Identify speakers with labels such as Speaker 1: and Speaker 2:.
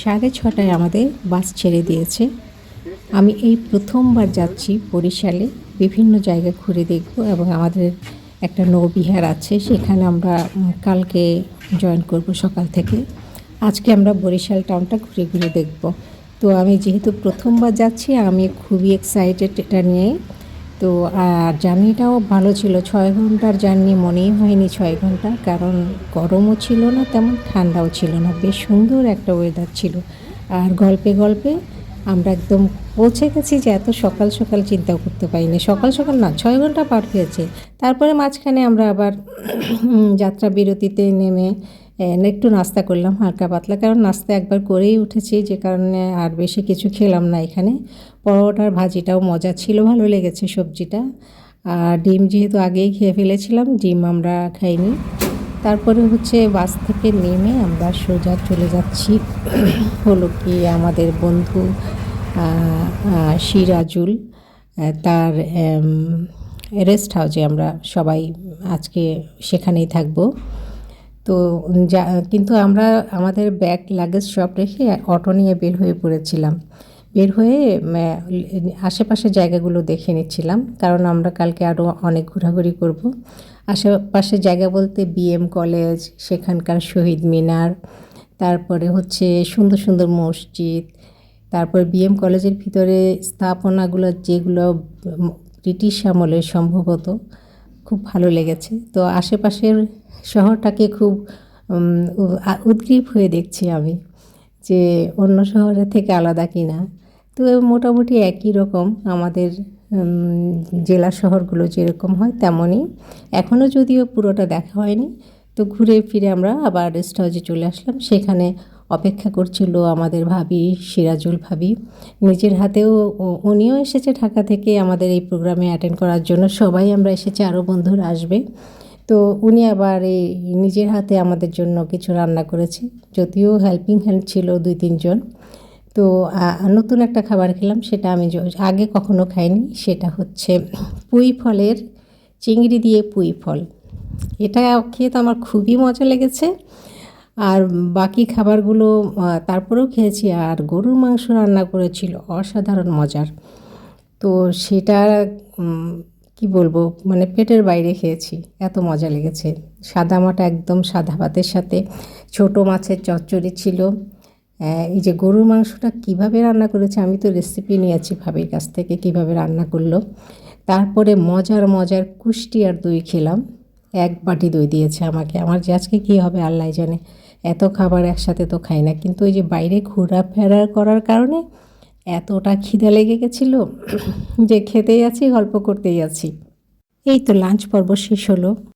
Speaker 1: 6:30টায় আমাদের বাস ছেড়ে দিয়েছে। আমি এই প্রথমবার যাচ্ছি বরিশালে। বিভিন্ন জায়গা ঘুরে দেখব এবং আমাদের একটা নৌবিহার আছে, সেখানে আমরা কালকে জয়েন করব সকাল থেকে। আজকে আমরা বরিশাল টাউনটা ঘুরে ঘুরে দেখব। তো আমি যেহেতু প্রথমবার যাচ্ছি, আমি খুবই এক্সাইটেড এটা নিয়ে। তো আর জার্নিটাও ভালো ছিল। 6 ঘন্টার জার্নি মনেই হয়নি 6 ঘন্টা, কারণ গরমও ছিল না তেমন, ঠান্ডাও ছিল না। বেশ সুন্দর একটা ওয়েদার ছিল। আর গল্পে গল্পে আমরা একদম পৌঁছে গেছি, যে এত সকাল সকাল চিন্তাও করতে পারিনি। সকাল সকাল না, 6 ঘন্টা পার হয়েছে। তারপরে মাঝখানে আমরা আবার যাত্রা বিরতিতে নেমে একটু নাস্তা করলাম হালকা পাতলা, কারণ নাস্তা একবার করেই উঠেছি, যে কারণে আর বেশি কিছু খেলাম না এখানে। পরোটার ভাজিটাও মজা ছিল, ভালো লেগেছে সবজিটা। আর ডিম যেহেতু আগেই খেয়ে ফেলেছিলাম, ডিম আমরা খাইনি। তারপরে হচ্ছে বাস থেকে নেমে আমরা সোজা চলে যাচ্ছি হলো কি আমাদের বন্ধু সিরাজুল, তার রেস্ট হাউসে আমরা সবাই আজকে সেখানেই থাকবো। তো কিন্তু আমরা আমাদের ব্যাগ লাগেজ সব রেখে অটো নিয়ে বের হয়ে পড়েছিলাম। বের হয়ে আশেপাশের জায়গাগুলো দেখে নিচ্ছিলাম, কারণ আমরা কালকে আরও অনেক ঘোরাঘুরি করব। আশেপাশের জায়গা বলতে বিএম কলেজ, সেখানকার শহীদ মিনার, তারপরে হচ্ছে সুন্দর সুন্দর মসজিদ, তারপর বিএম কলেজের ভিতরে স্থাপনাগুলো যেগুলো ব্রিটিশ আমলের সম্ভবত, খুব ভালো লেগেছে। তো আশেপাশের শহরটাকে খুব উদ্গ্রীব হয়ে দেখছি আমি, যে অন্য শহরের থেকে আলাদা কিনা। তো মোটামুটি একই রকম, আমাদের জেলা শহরগুলো যেরকম হয় তেমনই। এখনও যদিও পুরোটা দেখা হয়নি। তো ঘুরে ফিরে আমরা আবার রেস্ট হাউসে চলে আসলাম। সেখানে অপেক্ষা করছিল আমাদের ভাবি, সিরাজুল ভাবি। নিজের হাতেও উনিও এসেছে ঢাকা থেকে আমাদের এই প্রোগ্রামে অ্যাটেন্ড করার জন্য। সবাই আমরা এসেছি, আরও বন্ধুরা আসবে। তো উনি আবার এই নিজের হাতে আমাদের জন্য কিছু রান্না করেছে, যদিও হেল্পিং হ্যান্ড ছিল 2-3 জন। তো নতুন একটা খাবার খেলাম, সেটা আমি আগে কখনো খাইনি। সেটা হচ্ছে পুঁই ফলের, চিংড়ি দিয়ে পুঁই ফল। এটা খেয়ে তো আমার খুবই মজা লেগেছে। আর বাকি খাবারগুলো তারপরেও খেয়েছি। আর গরুর মাংস রান্না করেছিল, অসাধারণ মজার। তো সেটা কি বলবো, মানে পেটের বাইরে খেয়েছি, এত মজা লেগেছে। সাদামাটা একদম সাদা ভাতের সাথে ছোট মাছের চচ্চড়ি ছিল। এই যে গরুর মাংসটা কিভাবে রান্না করেছে, আমি তো রেসিপি নিয়েছি ভাবির কাছ থেকে, কিভাবে রান্না করলো। তারপরে মজার মজার কুষ্টিয়ার দই খেলাম। 1 বাটি দই দিয়েছে আমাকে। আমার যে আজকে কী হবে আল্লাহ জানে, এত খাবার একসাথে তো খাই না, কিন্তু ওই যে বাইরে ঘোরাফেরা করার কারণে এতটা খিদে লেগে গেছিলো যে খেতেই আছি, গল্প করতেই আছি। এই তো লাঞ্চ পর্ব শেষ হলো।